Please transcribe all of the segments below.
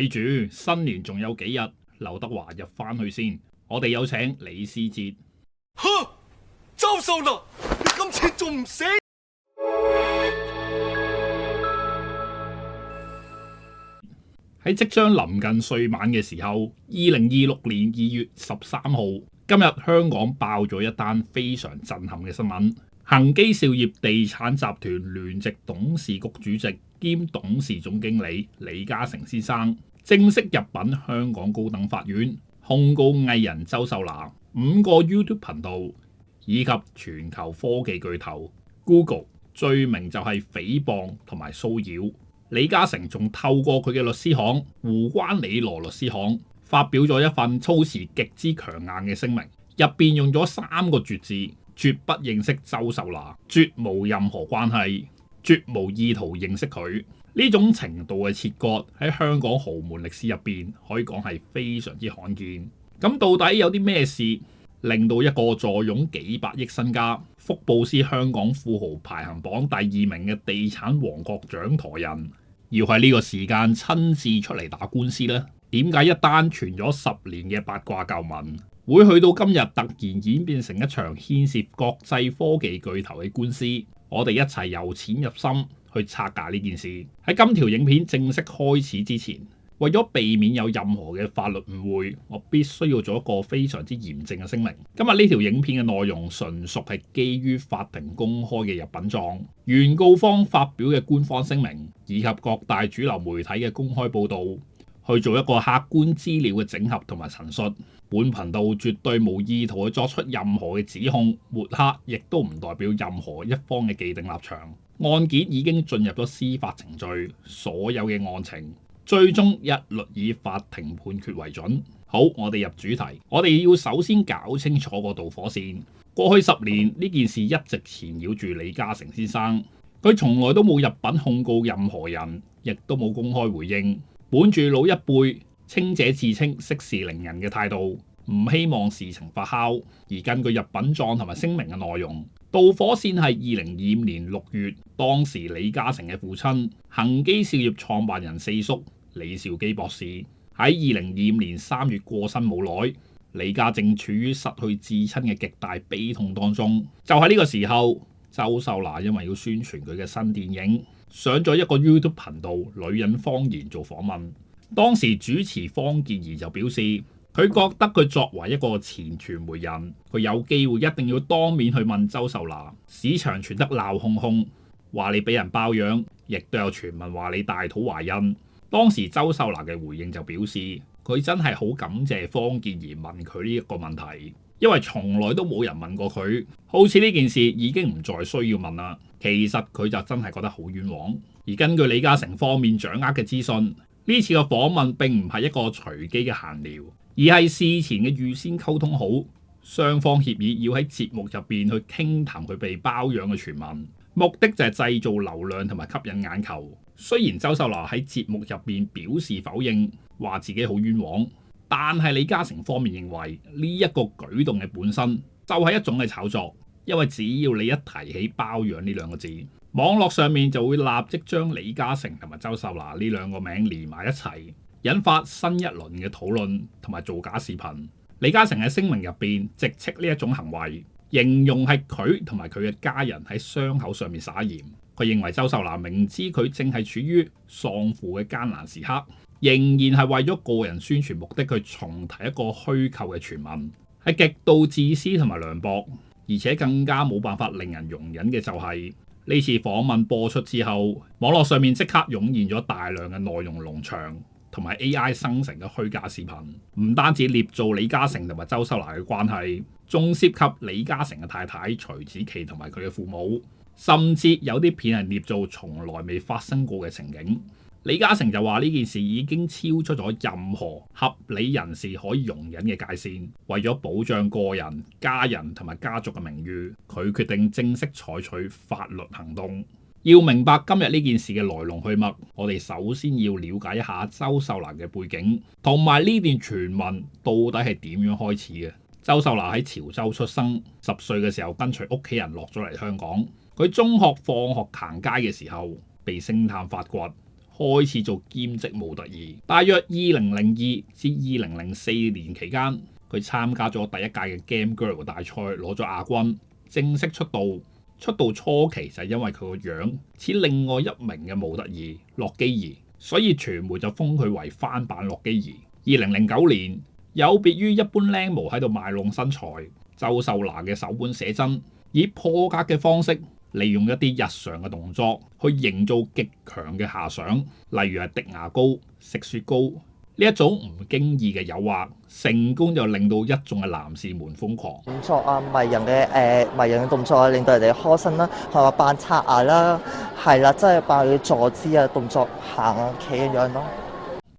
咪住，新年仲有幾日，劉德華入翻去先。我哋有請李思捷。哼，周秀娜，你今次仲唔死？喺即將臨近歲晚嘅時候，2026年2月13號，今日香港爆咗一單非常震撼嘅新聞。恒基兆業地產集團聯席董事局主席兼董事總經理李嘉誠先生正式入稟香港高等法院，控告藝人周秀娜、5個 YouTube 頻道以及全球科技巨頭 Google， 罪名就係誹謗同埋騷擾。李嘉誠仲透過佢嘅律師行胡關理羅律師行發表咗一份措辭極之強硬嘅聲明，入邊用咗3個絕字：絕不認識周秀娜，絕無任何關係，絕無意圖認識佢。呢種程度嘅切割喺香港豪門歷史入邊可以講係非常之罕見。咁到底有啲咩事令到一個坐擁幾百億身家、福布斯香港富豪排行榜第2名嘅地產王國掌舵人要喺呢個時間親自出嚟打官司呢？點解一單傳咗10年嘅八卦舊聞會去到今日突然演變成一場牽涉國際科技巨頭嘅官司？我哋一齊由淺入深去拆解呢件事。喺今條影片正式開始之前，為咗避免有任何嘅法律誤會，我必須要做一個非常之嚴正嘅聲明。今日呢條影片嘅內容純屬係基於法庭公開嘅入稟狀、原告方發表嘅官方聲明，以及各大主流媒體嘅公開報導，去做一個客觀資料嘅整合同埋陳述。本頻道絕對無意圖去作出任何嘅指控、抹黑，亦都唔代表任何一方嘅既定立場。案件已經進入咗司法程序，所有嘅案情最終一律以法庭判決為準。好，我哋入主題。我哋要首先搞清楚個導火線。過去10年呢件事一直纏繞住李嘉誠先生，佢從來都冇入稟控告任何人，亦都冇公開回應。本住老一輩清者自清、息事寧人嘅態度，唔希望事情發酵。而根據入稟狀同埋聲明嘅內容，導火線係2025年6月，當時李嘉誠嘅父親恒基兆業創辦人四叔李兆基博士喺2025年3月過身冇耐，李家正處於失去至親嘅極大悲痛當中。就喺呢個時候，周秀娜因為要宣傳佢嘅新電影，上咗一個 YouTube 頻道《女人謊言》做訪問。當時主持方健儀就表示，佢覺得佢作為一個前傳媒人，佢有機會一定要當面去問周秀娜。市場傳得鬧哄哄，話你俾人包養，亦都有傳聞話你大肚懷孕。當時周秀娜嘅回應就表示，佢真係好感謝方健儀問佢呢一個問題，因為從來都冇人問過佢，好似呢件事已經唔再需要問啦。其實佢就真係覺得好冤枉。而根據李嘉誠方面掌握嘅資訊，呢次嘅訪問並唔係一個隨機嘅閒聊，而係事前嘅預先溝通好，雙方協議要喺節目入邊去傾談佢被包養嘅傳聞，目的就係製造流量同埋吸引眼球。雖然周秀娜喺節目入邊表示否認，話自己好冤枉，但係李嘉誠方面認為呢一個舉動嘅本身就係一種嘅炒作，因為只要你一提起包養呢2個字，網絡上面就會立即將李嘉誠同埋周秀娜呢2個名連埋一齊，引發新一輪嘅討論同埋造假視頻。李嘉誠喺聲明入邊直斥呢一種行為，形容係佢同埋佢嘅家人喺傷口上面撒鹽。佢認為周秀娜明知佢正係處於喪父嘅艱難時刻，仍然係為咗個人宣傳目的去重提一個虛構嘅傳聞，係極度自私同埋涼薄。而且更加冇辦法令人容忍嘅就係呢次訪問播出之後，網絡上面即刻湧現咗大量嘅內容農場同埋 AI 生成嘅虛假視頻，唔單止捏造李嘉誠同埋周秀娜嘅關係，仲涉及李嘉誠嘅太太徐子淇同埋佢嘅父母，甚至有啲片係捏造從來未發生過嘅情景。李嘉誠就話呢件事已經超出咗任何合理人士可以容忍嘅界線，為咗保障個人、家人同埋家族嘅名譽，佢決定正式採取法律行動。要明白今日呢件事嘅來龍去脈，我哋首先要了解一下周秀娜嘅背景，同埋呢段傳聞到底係點樣開始嘅。周秀娜喺潮州出生，10歲嘅時候跟隨屋企人落咗嚟香港。佢中學放學行街嘅時候被星探發掘，開始做兼職模特兒。大約2002至2004年期間，佢參加咗第一屆嘅 Game Girl 大賽，攞咗亞軍，正式出道。出道初期就係因為佢個樣似另外一名嘅模特兒洛基兒，所以傳媒就封佢為翻版洛基兒。2009年，有別於一般靚模喺度賣弄身材，周秀娜嘅首本寫真以破格嘅方式，利用一啲日常嘅動作去營造極強嘅遐想，例如係滴牙膏、食雪糕呢一種唔經意嘅誘惑，成功就令到一眾嘅男士們瘋狂。動作啊，迷人嘅動作啊，令到人哋開心啦，同埋扮刷牙啦，係啦，即係扮佢坐姿啊，動作行啊企嘅樣咯。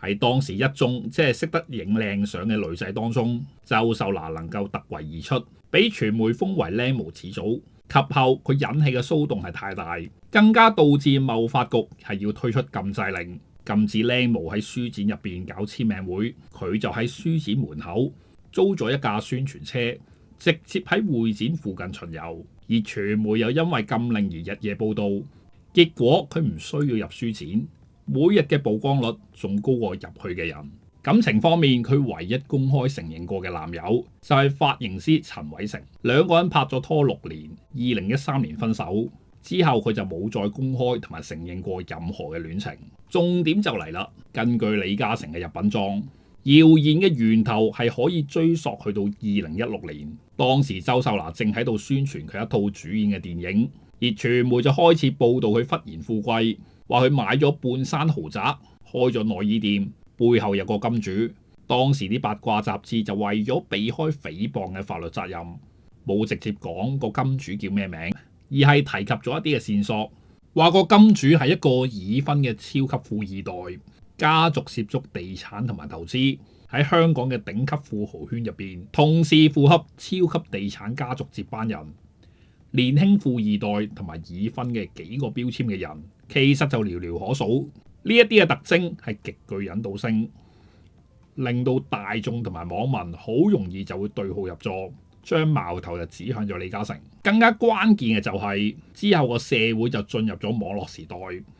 喺當時一眾即係識得影靚相嘅女仔當中，周秀娜能夠突圍而出，俾傳媒封為靚模始祖。及後佢引起嘅騷動係太大，更加導致貿發局係要推出禁制令，禁止靚模喺書展入邊搞簽名會。佢就喺書展門口租咗一架宣傳車，直接喺會展附近巡遊。而傳媒又因為禁令而日夜報導，結果佢唔需要入書展，每日嘅曝光率仲高過入去嘅人。感情方面，佢唯一公開承認過嘅男友就係髮型師陳偉成，兩個人拍咗拖6年，2013年分手之後，佢就冇再公開同埋承認過任何嘅戀情。重點就嚟啦，根據李嘉誠嘅入稟狀，謠言嘅源頭係可以追溯去到2016年，當時周秀娜正喺度宣傳佢一套主演嘅電影，而傳媒就開始報導佢忽然富貴，話佢買咗半山豪宅，開咗內衣店，背後有個金主。當時啲八卦雜誌就為咗避開誹謗嘅法律責任，冇直接講個金主叫咩名，而係提及咗一啲嘅線索，話個金主係一個已婚嘅超級富二代，家族涉足地產同埋投資，喺香港嘅頂級富豪圈入邊，同時符合超級地產家族接班人、年輕富二代同埋已婚嘅幾個標籤嘅人，其實就寥寥可數。呢一啲嘅特徵係極具引導性，令到大眾同埋網民好容易就會對號入座，將矛頭就指向咗李嘉誠。更加關鍵嘅就係之後個社會就進入咗網絡時代，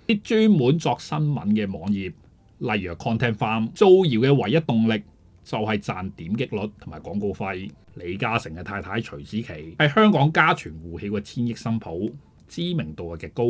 啲專門作新聞嘅網頁，例如 Content Farm， 造謠嘅唯一動力就係賺點擊率同埋廣告費。李嘉誠嘅太太徐子淇係香港家傳戶曉嘅千億新抱，知名度係極高。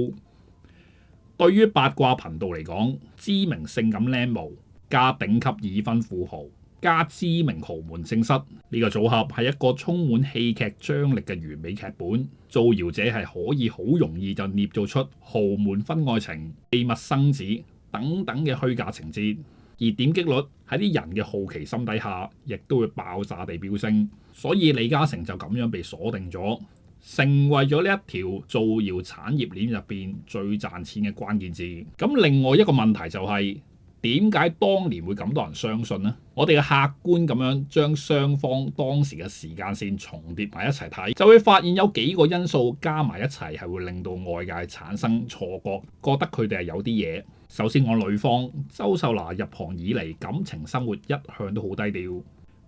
對於八卦頻道嚟講，知名性感靚模加頂級已婚富豪加知名豪門正室，呢個組合係一個充滿戲劇張力嘅完美劇本。造謠者係可以好容易就捏造出豪門婚外情、秘密生子等等嘅虛假情節，而點擊率喺啲人嘅好奇心底下，亦都會爆炸地飆升。所以李嘉誠就咁樣被鎖定咗，成為咗呢一條造謠產業鏈入邊最賺錢嘅關鍵字。咁另外一個問題就係點解當年會咁多人相信呢？我哋嘅客觀咁樣將雙方當時嘅時間線重疊埋一齊睇，就會發現有幾個因素加埋一齊係會令到外界產生錯覺，覺得佢哋係有啲嘢。首先講女方，周秀娜入行以嚟感情生活一向都好低調，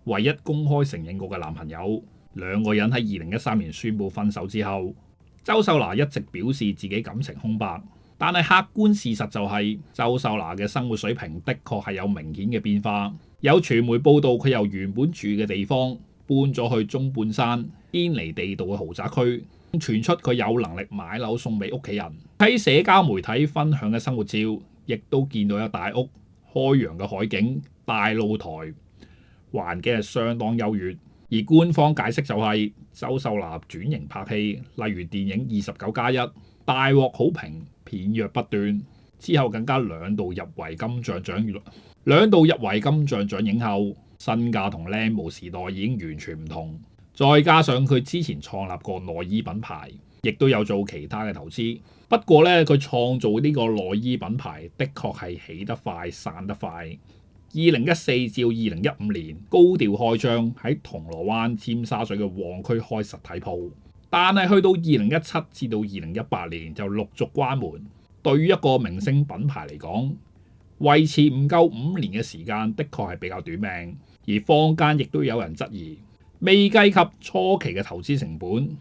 唯一公開承認過嘅男朋友，兩個人喺2013年宣布分手之後，周秀娜一直表示自己感情空白。但係客觀事實就係，周秀娜嘅生活水平的確係有明顯嘅變化。有傳媒報道佢由原本住嘅地方搬咗去中半山堅尼地道嘅豪宅區，傳出佢有能力買樓送俾屋企人。喺社交媒體分享嘅生活照，亦都見到有大屋、開揚嘅海景、大露台，環境係相當優越。而官方解釋就係，周秀娜轉型拍戲，例如電影29+1，大獲好評，片約不斷，之後更加兩度入圍金像獎影后，身價同靚模時代已經完全唔同。再加上佢之前創立過內衣品牌，亦都有做其他嘅投資。不過呢，佢創造呢個內衣品牌的確係起得快，散得快。2014至2015年高調開張喺銅鑼灣、尖沙咀嘅旺區開實體鋪，但係去到2017至到2018年就陸續關門。對於一個明星品牌嚟講，維持唔夠5年嘅時間，的確係比較短命。而坊間亦都有人質疑，未計及初期嘅投資成本，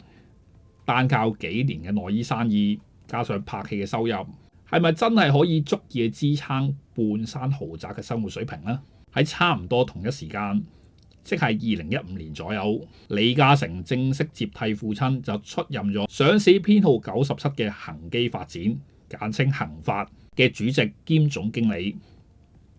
單靠幾年嘅內衣生意，加上拍戲嘅收入，係咪真係可以足以支撐半山豪宅嘅生活水平呢？喺差唔多同一時間，即係2015年左右，李嘉誠正式接替父親，就出任咗上市編號97嘅恒基發展，簡稱恒發嘅主席兼總經理，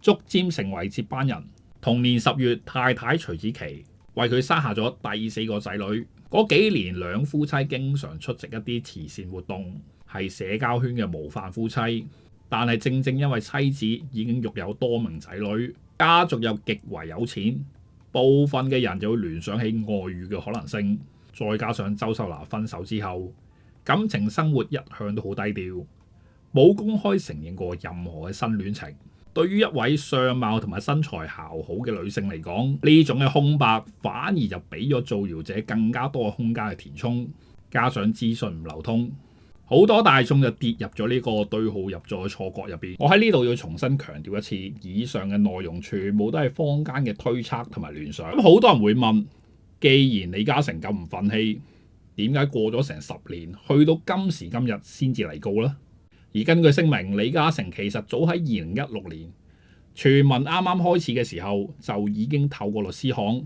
逐漸成為接班人。同年10月，太太徐子淇為佢生下咗第4個仔女。嗰幾年，兩夫妻經常出席一啲慈善活動，係社交圈嘅模範夫妻。但係正正因為妻子已經育有多名仔女，家族又極為有錢，部分嘅人就會聯想起外遇嘅可能性。再加上周秀娜分手之後，感情生活一向都好低調，冇公開承認過任何嘅新戀情。對於一位相貌同埋身材姣好嘅女性嚟講，呢種嘅空白反而就俾咗造謠者更加多嘅空間去填充。加上資訊唔流通，好多大眾就跌入咗呢個對號入座嘅錯覺入邊。我喺呢度要重新強調一次，以上嘅內容全部都係坊間嘅推測同埋聯想。咁好多人會問，既然李嘉誠咁唔憤氣，點解過咗成10年，去到今時今日先至嚟告呢？而根據聲明，李嘉誠其實早喺2016年傳聞啱啱開始嘅時候，就已經透過律師行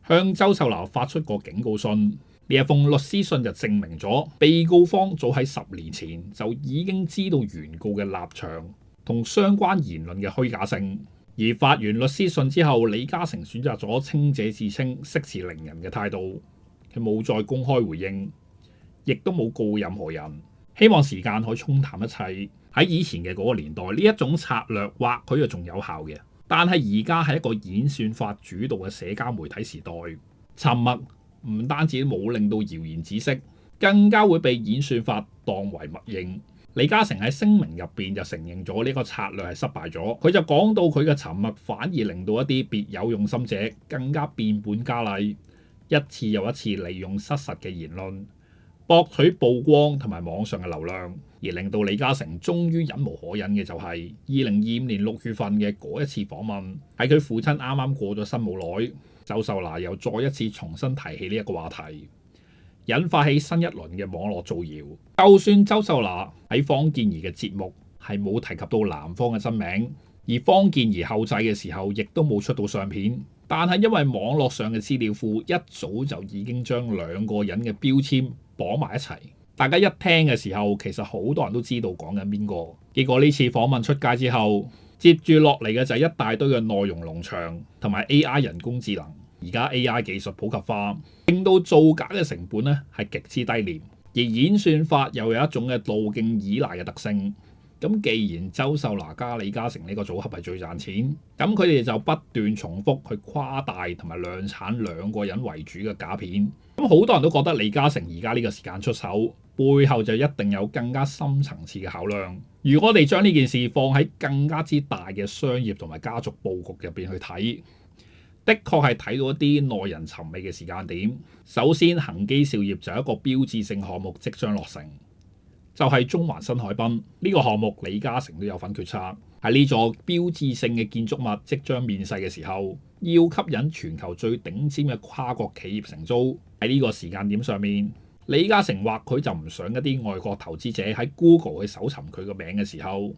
向周秀娜發出過警告信。呢一封律師信就證明咗被告方早喺10年前就已經知道原告嘅立場同相關言論嘅虛假性。而發完律師信之後，李嘉誠選擇咗清者自清、息事寧人嘅態度，佢冇再公開回應，亦都冇告任何人。希望時間可以沖淡一切。喺以前嘅嗰個年代，呢一種策略或許仲有效嘅，但係而家係一個演算法主導嘅社交媒體時代，沉默唔單止冇令到謠言止息，更加會被演算法當為默認。李嘉誠喺聲明入邊就承認咗呢個策略係失敗咗，佢就講到佢嘅沉默反而令到一啲別有用心者更加變本加厲，一次又一次利用失實嘅言論博取曝光同埋網上嘅流量，而令到李嘉誠終於忍無可忍嘅就係2025年6月份嘅嗰一次訪問，喺佢父親啱啱過咗身冇耐，周秀娜又再一次重新提起呢一個話題，引發起新一輪嘅網絡造謠。就算周秀娜喺方健儀嘅節目係冇提及到男方嘅真名，而方健儀後製嘅時候亦都冇出到相片，但係因為網絡上嘅資料庫一早就已經將兩個人嘅標籤綁埋一齊，大家一聽嘅時候，其實好多人都知道講緊邊個。結果呢次訪問出街之後，接住落嚟嘅就係一大堆嘅內容農場同埋 AI 人工智能。而家 AI 技術普及化，令到造假嘅成本咧係極之低廉，而演算法又有一種嘅路徑依賴嘅特性。咁既然周秀娜加李嘉誠呢個組合係最賺錢，咁佢哋就不斷重複去誇大同埋量產兩個人為主嘅假片。咁好多人都覺得李嘉誠而家呢個時間出手，背後就一定有更加深層次嘅考量。如果我哋將呢件事放喺更加之大嘅商業同埋家族佈局入邊去睇，的確係睇到一啲耐人尋味嘅時間點。首先，恒基兆業就有一個標誌性項目即將落成，就係中環新海濱呢個項目，李嘉誠都有份決策。喺呢座標誌性嘅建築物即將面世嘅時候，要吸引全球最頂尖嘅跨國企業承租。喺呢個時間點上面，李嘉誠話佢就唔想一啲外國投資者喺 Google 去搜尋佢個名嘅時候，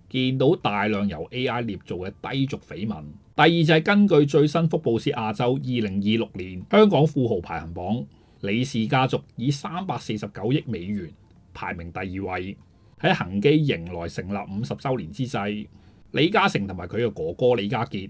見到大量由 AI 捏造嘅低俗緋聞。第二就係根據最新福布斯亞洲2026年香港富豪排行榜，李氏家族以349億美元排名第2位。喺恒基迎來成立50週年之際，李嘉誠同埋佢嘅哥哥李家傑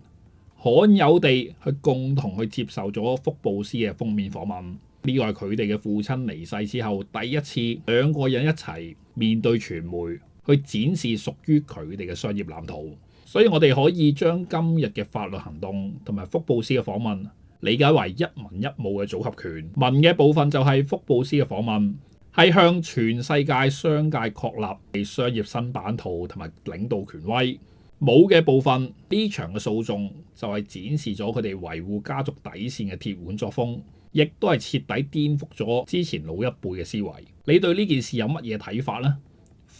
罕有地去共同去接受咗福布斯嘅封面訪問。呢個係佢哋嘅父親離世之後第一次兩個人一齊面對傳媒去展示屬於佢哋嘅商業藍圖。所以我哋可以將今日嘅法律行動同埋福布斯嘅訪問理解為一文一武嘅組合拳。文嘅部分就係福布斯嘅訪問，係向全世界商界確立商業新版圖同埋領導權威。武嘅部分，呢場嘅訴訟就係展示咗佢哋維護家族底線嘅鐵腕作風，亦都係徹底顛覆咗之前老一輩嘅思維。你對呢件事有乜嘢睇法呢？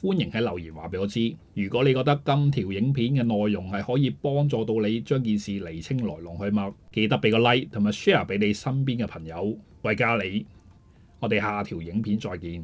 歡迎喺留言話俾我知。如果你覺得今條影片嘅內容係可以幫助到你將件事釐清來龍去脈，記得俾個 like 同埋 share 俾你身邊嘅朋友。我係嘉利，我哋下條影片再見。